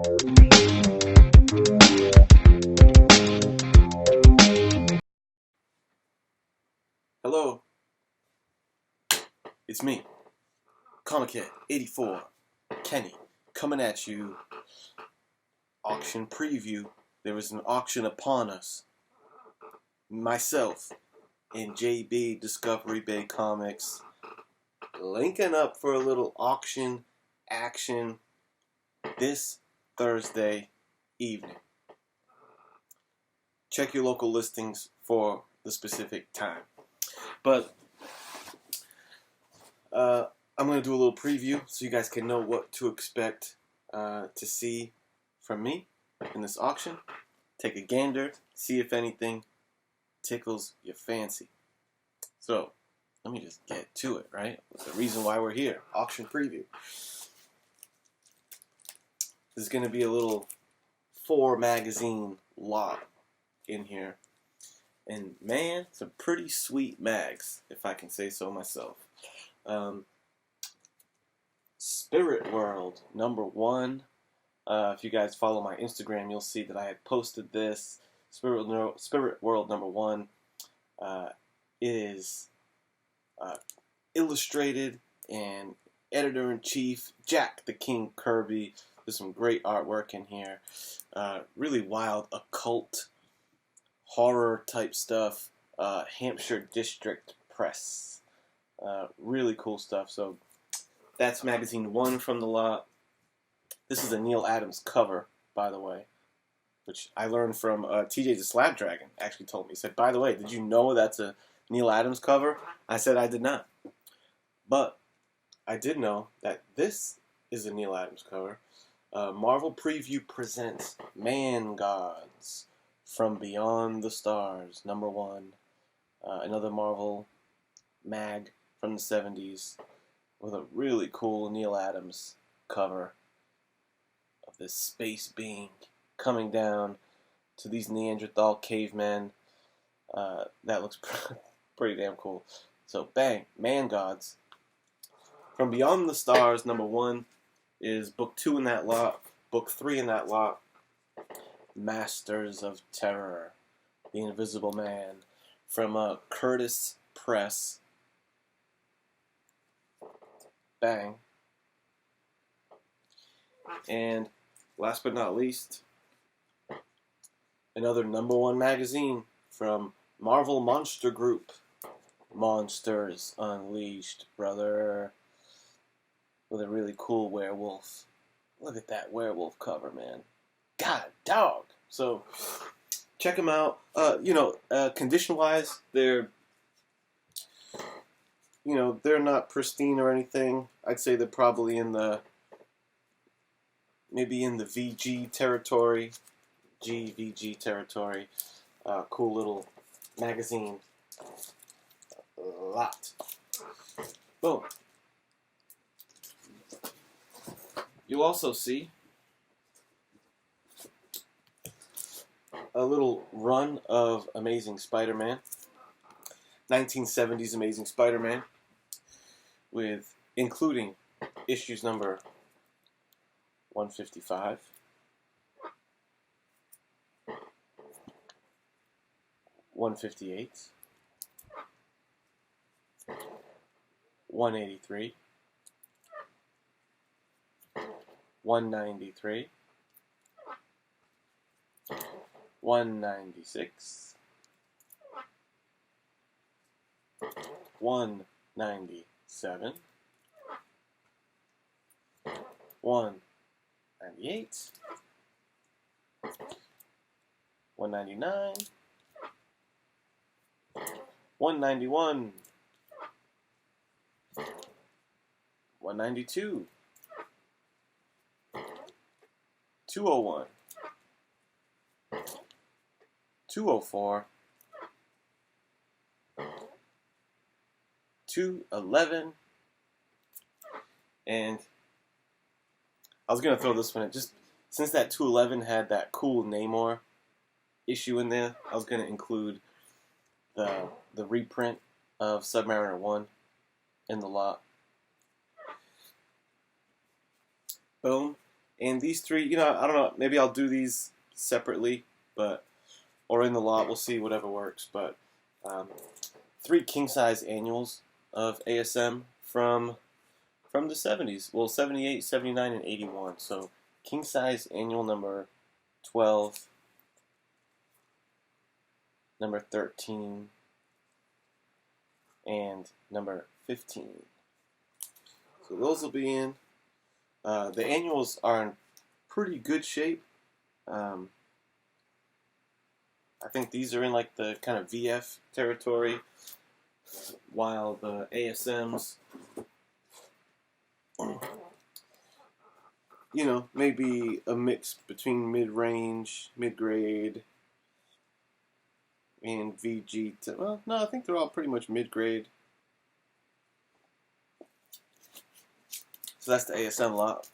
Hello, it's me, Comic Kid 84, Kenny, coming at you. Auction preview. There was an auction upon us. Myself and JB Discovery Bay Comics linking up for a little auction action this Thursday evening. Check your local listings for the specific time. But I'm going to do a little preview so you guys can know what to expect to see from me in this auction. Take a gander, see if anything tickles your fancy. So, let me just get to it, right? That's the reason why we're here. Auction preview. This is going to be a little 4-magazine lot in here. And man, some pretty sweet mags, if I can say so myself. Spirit World #1. If you guys follow my Instagram, you'll see that I had posted this. Spirit World #1 is illustrated and editor-in-chief Jack the King Kirby. There's some great artwork in here. Really wild occult horror type stuff. Hampshire District Press. Really cool stuff. So that's magazine 1 from the lot. This is a Neil Adams cover, by the way, which I learned from TJ the Slab Dragon. Actually told me. He said, by the way, did you know that's a Neil Adams cover? I said I did not. But I did know that this is a Neil Adams cover. Marvel Preview presents Man Gods from Beyond the Stars #1. Another Marvel mag from the 70s with a really cool Neil Adams cover of this space being coming down to these Neanderthal cavemen. That looks pretty damn cool. So bang, Man Gods. From Beyond the Stars #1 is book 2 in that lot. Book 3 in that lot, Masters of Terror, The Invisible Man, from Curtis Press. Bang. And last but not least, another #1 magazine from Marvel Monster Group. Monsters Unleashed, brother. With a really cool werewolf. Look at that werewolf cover, man. God, dog. So, check them out. Condition-wise, they're not pristine or anything. I'd say they're probably maybe in the VG territory. GVG territory. Cool little magazine lot. Boom. You'll also see a little run of Amazing Spider-Man. 1970s Amazing Spider-Man, with including issues number 155, 158, 183, 193, 196, 197, 198, 199, 191, 192, 201, 204, 211, and I was gonna throw this one in, just since that 211 had that cool Namor issue in there. I was gonna include the reprint of Submariner 1 in the lot. Boom. And these three, you know, I don't know, maybe I'll do these separately, but or in the lot, we'll see whatever works. But um, 3 king-size annuals of ASM from the 70s. Well, 78, 79, and 81. So king-size annual number 12, number 13, and number 15. So those will be in. The annuals are in pretty good shape. I think these are in like the kind of VF territory, while the ASMs, you know, maybe a mix between mid-range, mid-grade, and VG. Well, no, I think they're all pretty much mid-grade. So that's the ASM lot.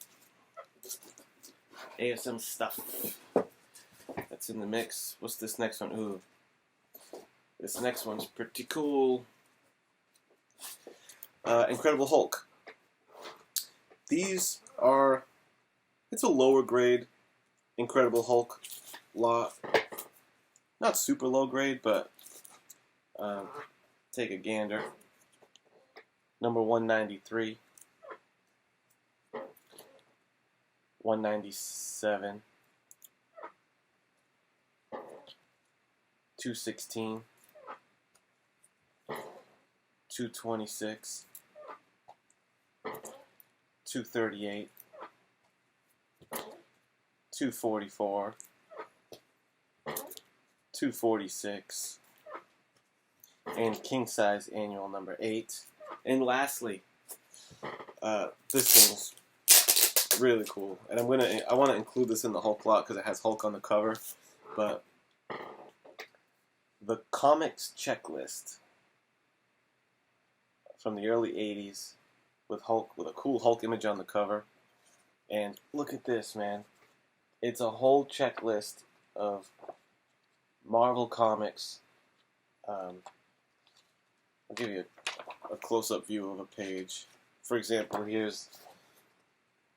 ASM stuff that's in the mix. What's this next one? Ooh, this next one's pretty cool. Incredible Hulk. These are, it's a lower grade Incredible Hulk lot. Not super low grade, but take a gander. Number 193, 197, 216, 226, 238, 244, 246, and king size annual number 8. And lastly, this thing's really cool, and I want to include this in the Hulk lot because it has Hulk on the cover. But the comics checklist from the early '80s with Hulk, with a cool Hulk image on the cover, and look at this, man! It's a whole checklist of Marvel Comics. I'll give you a close-up view of a page. For example, here's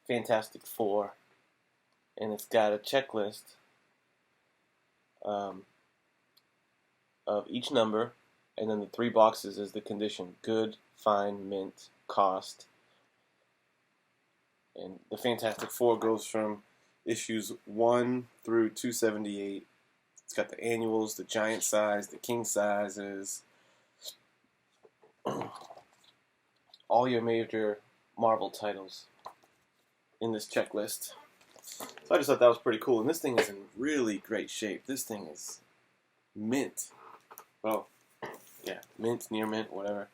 Fantastic Four, and it's got a checklist of each number, and then the 3 boxes is the condition: good, fine, mint, cost. And the Fantastic Four goes from issues 1 through 278. It's got the annuals, the giant size, the king sizes, all your major Marvel titles in this checklist. So I just thought that was pretty cool. And this thing is in really great shape. This thing is mint. Well, yeah, mint, near mint, whatever.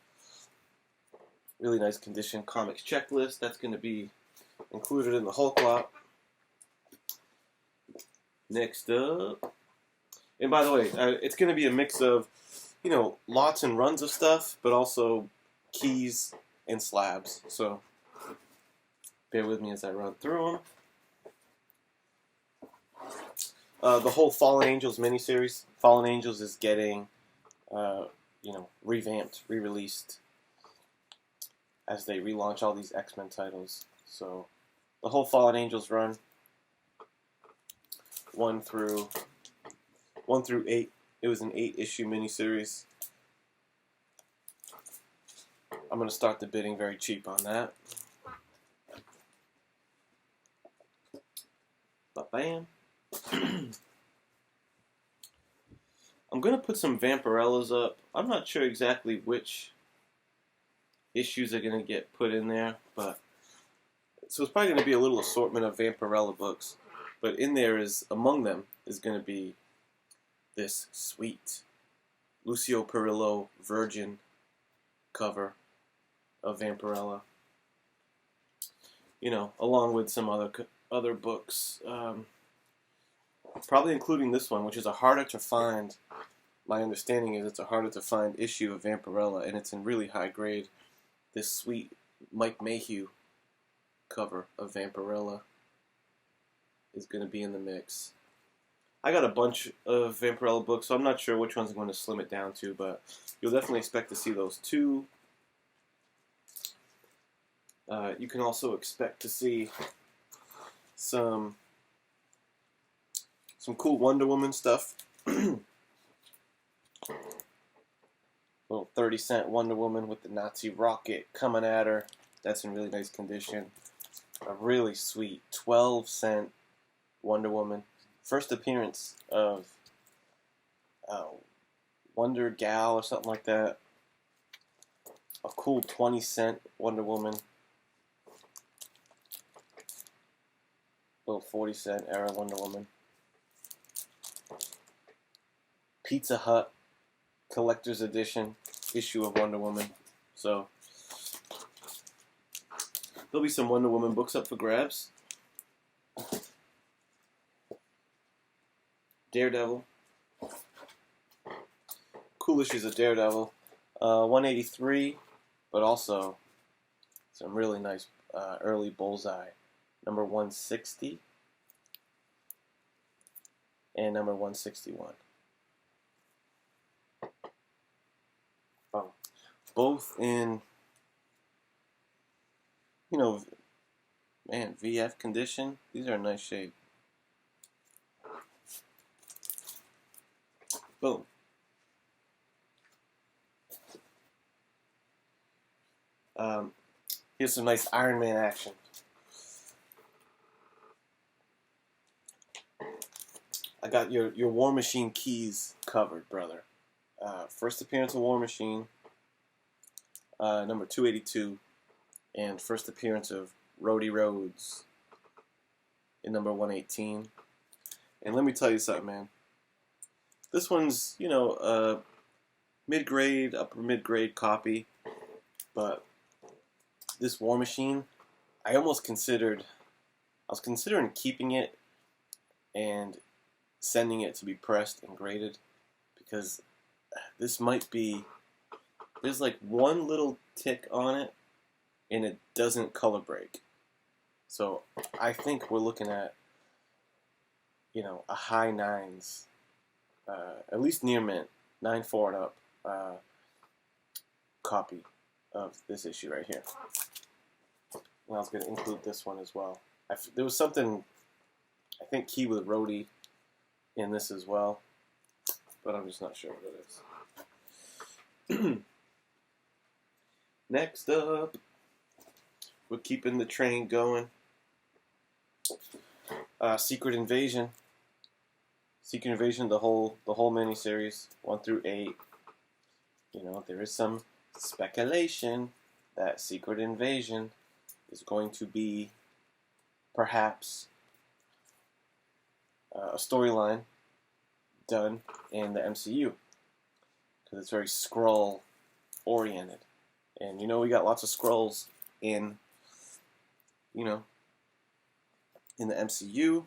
Really nice condition. Comics checklist. That's going to be included in the Hulk lot. Next up. And by the way, it's going to be a mix of, you know, lots and runs of stuff, but also keys and slabs. So bear with me as I run through them. The whole Fallen Angels miniseries. Fallen Angels is getting, you know, revamped, re-released as they relaunch all these X-Men titles. So the whole Fallen Angels run, 1 through 8. It was an 8-issue miniseries. I'm going to start the bidding very cheap on that. Ba-bam. I'm going to put some Vampirellas up. I'm not sure exactly which issues are going to get put in there, but so it's probably going to be a little assortment of Vampirella books. But in there is, among them, is going to be this sweet Lucio Perillo Virgin cover of Vampirella. You know, along with some other books, probably including this one, which is a harder to find. My understanding is it's a harder to find issue of Vampirella, and it's in really high grade. This sweet Mike Mayhew cover of Vampirella is going to be in the mix. I got a bunch of Vampirella books, so I'm not sure which ones I'm going to slim it down to, but you'll definitely expect to see those 2. You can also expect to see some cool Wonder Woman stuff. Little 30-cent Wonder Woman with the Nazi rocket coming at her. That's in really nice condition. A really sweet 12-cent Wonder Woman. First appearance of Wonder Gal or something like that. A cool 20-cent Wonder Woman. Little 40-cent era Wonder Woman. Pizza Hut collector's edition issue of Wonder Woman. So there'll be some Wonder Woman books up for grabs. Daredevil. Cool issues of Daredevil. 183, but also some really nice early Bullseye. Number 160 and number 161. Both in, VF condition. These are in nice shape. Boom. Here's some nice Iron Man action. I got your War Machine keys covered, brother. First appearance of War Machine. Number 282, and first appearance of Rhodey Rhodes in number 118. And let me tell you something, man. This one's, mid-grade, upper mid-grade copy, but this War Machine, I was considering keeping it and sending it to be pressed and graded, because this might be, there's like one little tick on it, and it doesn't color break. So I think we're looking at, a high 9s, at least near mint, 9.4 and up, copy of this issue right here. And I was going to include this one as well. There was something, I think, key with Rhodey in this as well, but I'm just not sure what it is. Next up, we're keeping the train going. Secret Invasion. Secret Invasion, the whole miniseries, 1 through 8. There is some speculation that Secret Invasion is going to be perhaps a storyline done in the MCU, because it's very Skrull oriented. And we got lots of Skrulls in the MCU,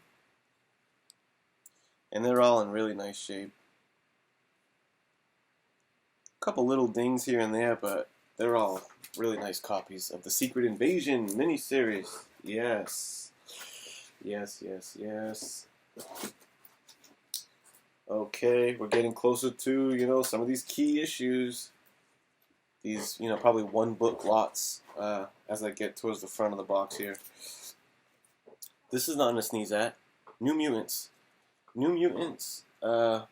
and they're all in really nice shape. A couple little dings here and there, but they're all really nice copies of the Secret Invasion miniseries. Yes. Yes, yes, yes. Okay, we're getting closer to, some of these key issues. These, probably one book lots as I get towards the front of the box here. This is nothing to sneeze at. New Mutants. New Mutants 1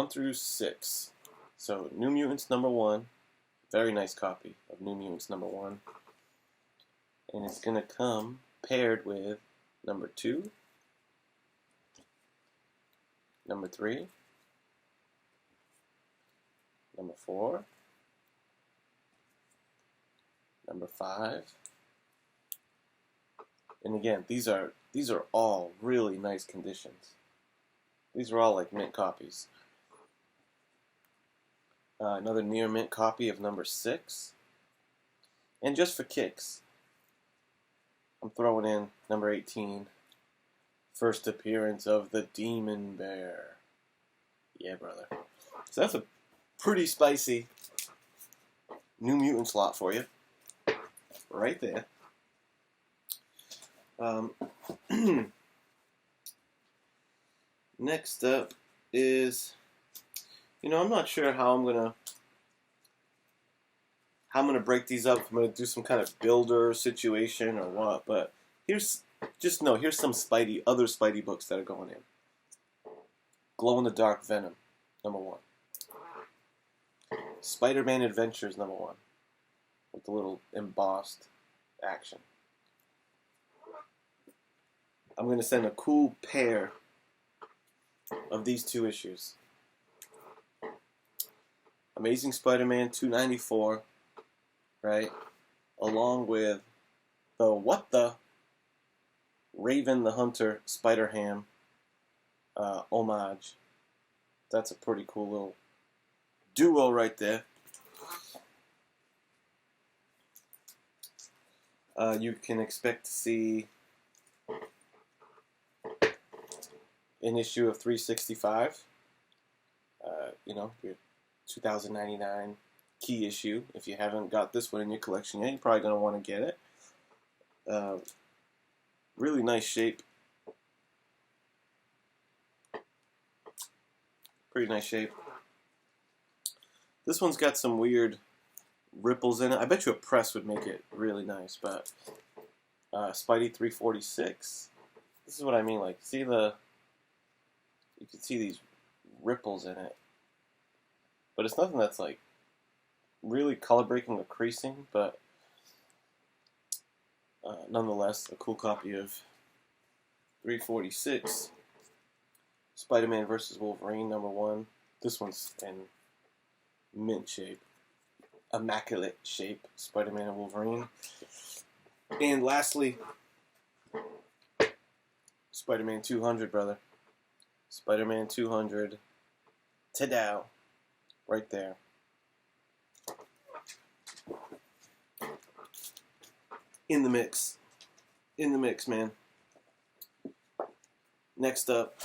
through 6. So, New Mutants number 1. Very nice copy of New Mutants number 1. And it's going to come paired with number 2, number 3, number 4, number 5, and again, these are all really nice conditions. These are all like mint copies. Another near mint copy of number 6, and just for kicks, I'm throwing in number 18, first appearance of the Demon Bear. Yeah, brother. So that's a pretty spicy New Mutants lot for you, right there. Next up is, I'm not sure how I'm gonna break these up. If I'm gonna do some kind of builder situation or what, but Here's here's some other Spidey books that are going in. Glow in the Dark Venom, #1. Spider-Man Adventures, #1, with the little embossed action. I'm going to send a cool pair of these 2 issues. Amazing Spider-Man 294, right? Along with the What the Raven the Hunter Spider-Ham homage. That's a pretty cool little duo right there. You can expect to see an issue of 365. Your 2099 key issue. If you haven't got this one in your collection yet, you're probably going to want to get it. Really nice shape. Pretty nice shape. This one's got some weird ripples in it. I bet you a press would make it really nice, but Spidey 346. This is what I mean. Like, you can see these ripples in it, but it's nothing that's like really color breaking or creasing. But nonetheless, a cool copy of 346. Spider-Man vs. Wolverine, #1. This one's in mint shape. Immaculate shape. Spider-Man and Wolverine. And lastly, Spider-Man 200, brother. Spider-Man 200. Ta-da. Right there. In the mix. In the mix, man. Next up,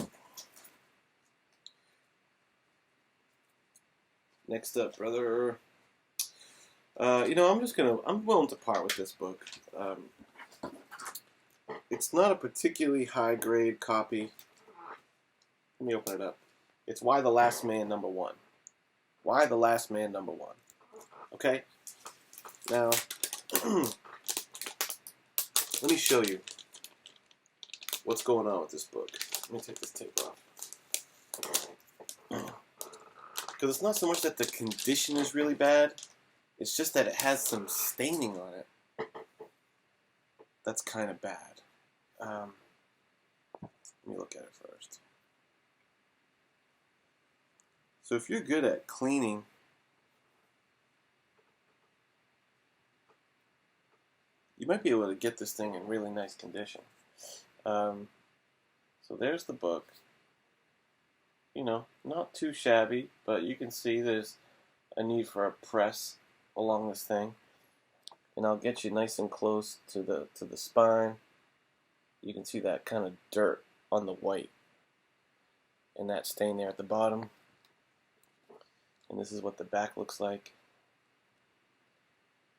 brother. I'm willing to part with this book. It's not a particularly high grade copy. Let me open it up. It's Why the Last Man, #1. Why the Last Man, #1. Okay? Now, let me show you what's going on with this book. Let me take this tape off. Because it's not so much that the condition is really bad, it's just that it has some staining on it. That's kind of bad. Let me look at it first. So if you're good at cleaning, you might be able to get this thing in really nice condition. So there's the book. Not too shabby, but you can see there's a need for a press along this thing. And I'll get you nice and close to the spine. You can see that kind of dirt on the white and that stain there at the bottom. And this is what the back looks like.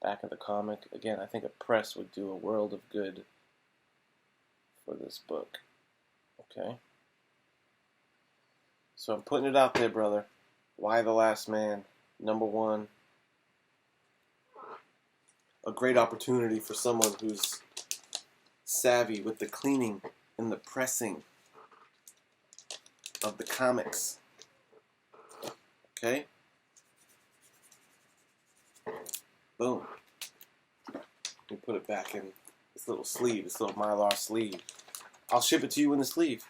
Back of the comic. Again, I think a press would do a world of good for this book. Okay? So I'm putting it out there, brother. Why the Last Man, #1. A great opportunity for someone who's savvy with the cleaning and the pressing of the comics. Okay? Boom. Let me put it back in this little sleeve, this little Mylar sleeve. I'll ship it to you in the sleeve.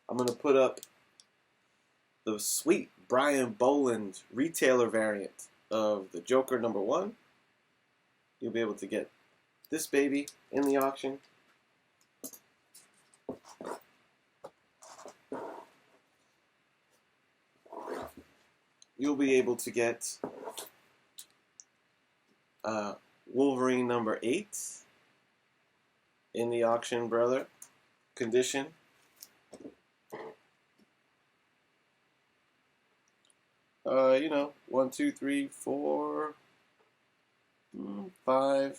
I'm going to put up the sweet Brian Boland retailer variant of the Joker #1. You'll be able to get this baby in the auction. You'll be able to get Wolverine #8 in the auction, brother. Condition. One, two, three, four, 5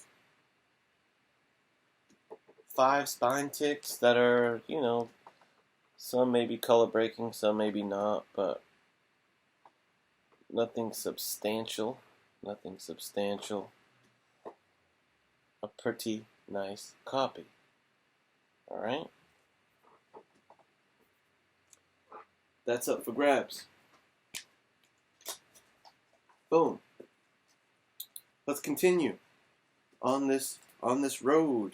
spine ticks that are, some may be color breaking, some maybe not, but Nothing substantial. Nothing substantial. A pretty nice copy. Alright? That's up for grabs. Boom. Let's continue on this road.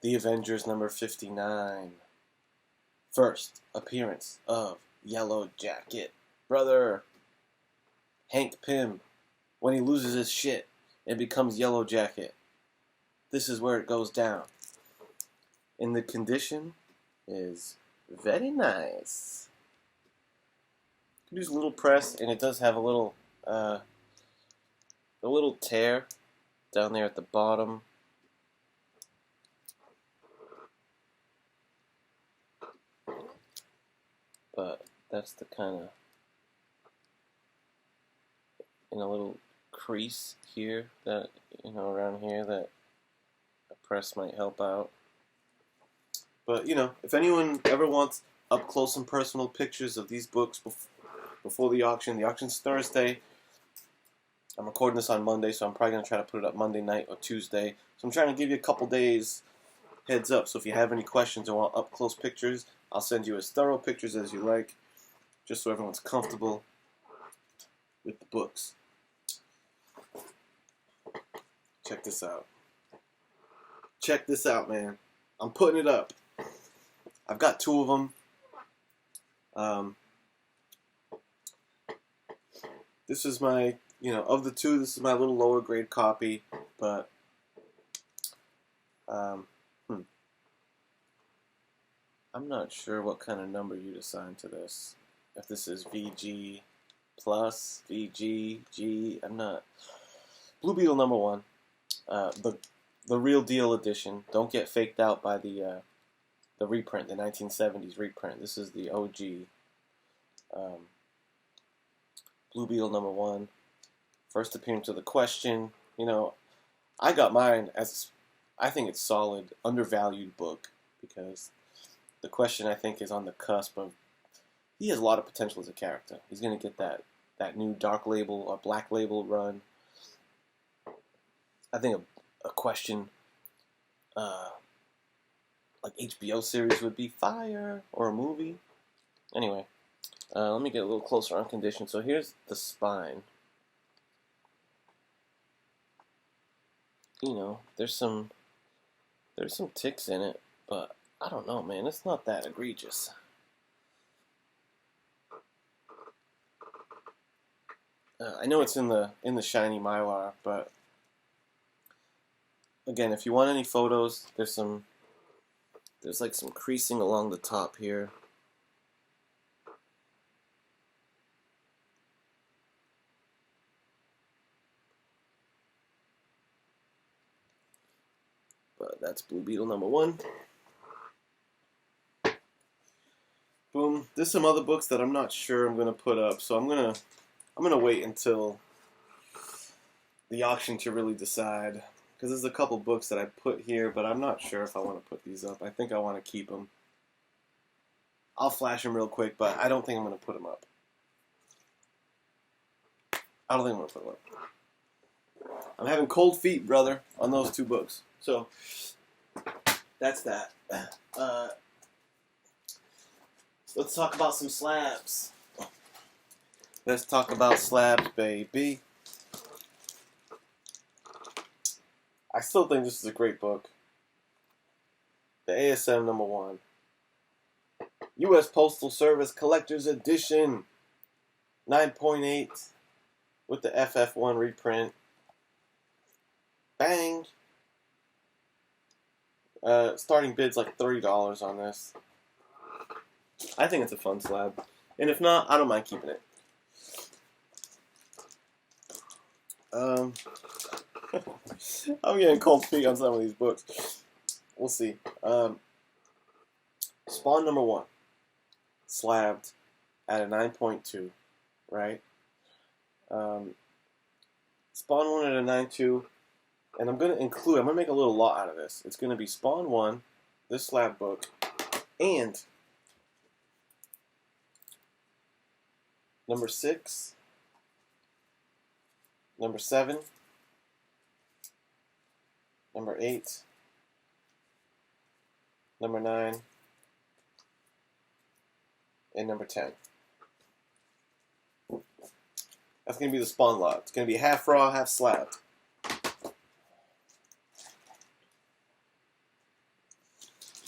The Avengers number 59. First appearance of Yellow Jacket. Brother Hank Pym, when he loses his shit and becomes Yellow Jacket. This is where it goes down. And the condition is very nice. Use a little press, and it does have a little tear down there at the bottom. But that's the kind of, in a little crease here that, around here that a press might help out. But, if anyone ever wants up close and personal pictures of these books before the auction's Thursday. I'm recording this on Monday, so I'm probably going to try to put it up Monday night or Tuesday. So I'm trying to give you a couple days heads up. So if you have any questions or want up close pictures, I'll send you as thorough pictures as you like, just so everyone's comfortable with the books. Check this out. Check this out, man. I'm putting it up. I've got two of them. This is my, of the two, this is my little lower grade copy, but, I'm not sure what kind of number you'd assign to this. If this is VG plus, VG, G, I'm not. Blue Beetle number 1. The real deal edition. Don't get faked out by the reprint, the 1970s reprint. This is the OG. Blue Beetle number 1. First appearance of the Question. I got mine as, I think it's solid, undervalued book, because the Question, I think, is on the cusp of, he has a lot of potential as a character. He's going to get that new Dark Label or Black Label run. I think a Question, like HBO series would be fire, or a movie. Anyway, let me get a little closer on condition. So here's the spine. There's some ticks in it, but I don't know, man. It's not that egregious. I know it's in the shiny Mylar, but again, if you want any photos, there's like some creasing along the top here. But that's Blue Beetle number 1. Boom. There's some other books that I'm not sure I'm gonna put up, so I'm gonna wait until the auction to really decide. Because there's a couple books that I put here, but I'm not sure if I want to put these up. I think I want to keep them. I'll flash them real quick, but I don't think I'm going to put them up. I don't think I'm going to put them up. I'm having cold feet, brother, on those two books. So, that's that. Let's talk about some slabs. Let's talk about slabs, baby. I still think this is a great book. The ASM number 1. U.S. Postal Service Collector's Edition. 9.8 with the FF1 reprint. Bang! Starting bid's like $30 on this. I think it's a fun slab. And if not, I don't mind keeping it. I'm getting cold feet on some of these books. We'll see. Spawn number 1. Slabbed at a 9.2. Right? Spawn 1 at a 9.2. And I'm going to make a little lot out of this. It's going to be Spawn 1, this slab book, and number 6, number 7, number 8, number 9, and number 10. That's going to be the spawn lot. It's going to be half raw, half slabbed.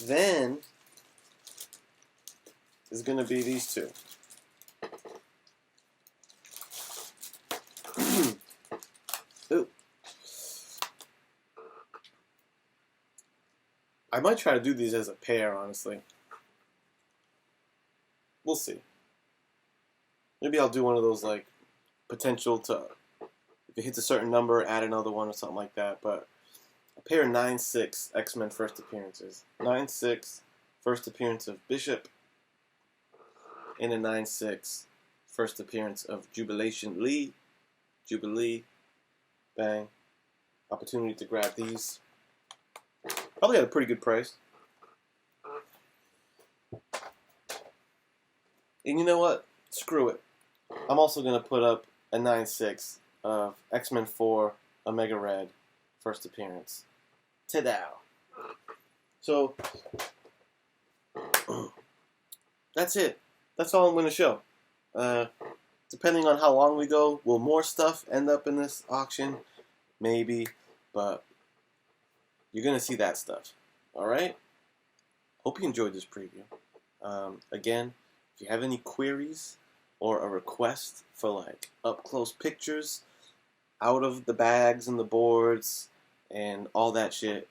Then is going to be these two. Ooh. I might try to do these as a pair, honestly. We'll see. Maybe I'll do one of those, like, potential to, if it hits a certain number, add another one or something like that. But a pair of 9/6 X-Men first appearances. 9/6 first appearance of Bishop. And a 9/6 first appearance of Jubilation Lee. Jubilee. Bang. Opportunity to grab these. Probably at a pretty good price. And you know what? Screw it. I'm also going to put up a 9/6 of X-Men 4 Omega Red first appearance. Ta-da! So, that's it. That's all I'm going to show. Depending on how long we go, will more stuff end up in this auction? Maybe, but you're going to see that stuff. Alright? Hope you enjoyed this preview. Again, if you have any queries or a request for like up-close pictures out of the bags and the boards and all that shit,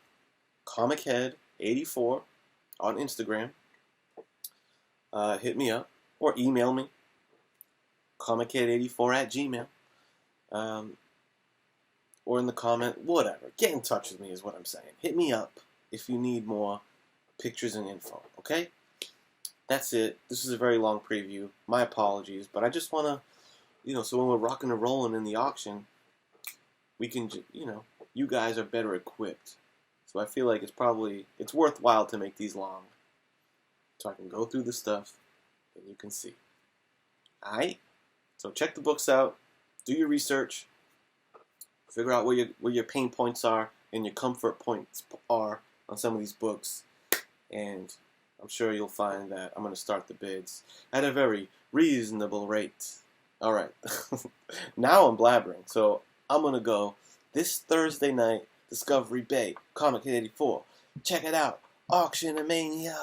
ComicHead84 on Instagram. Hit me up or email me, ComicHead84@gmail. Or in the comment, whatever. Get in touch with me is what I'm saying. Hit me up if you need more pictures and info, okay? That's it. This is a very long preview. My apologies, but I just want to, so when we're rocking and rolling in the auction, we can, you guys are better equipped. So I feel like it's worthwhile to make these long. So I can go through the stuff and you can see. Alright? So check the books out. Do your research. Figure out where your pain points are and your comfort points are on some of these books. And I'm sure you'll find that I'm going to start the bids at a very reasonable rate. Alright. Now I'm blabbering. So I'm going to go this Thursday night, Discovery Bay, Comic 84. Check it out. Auction-a-mania.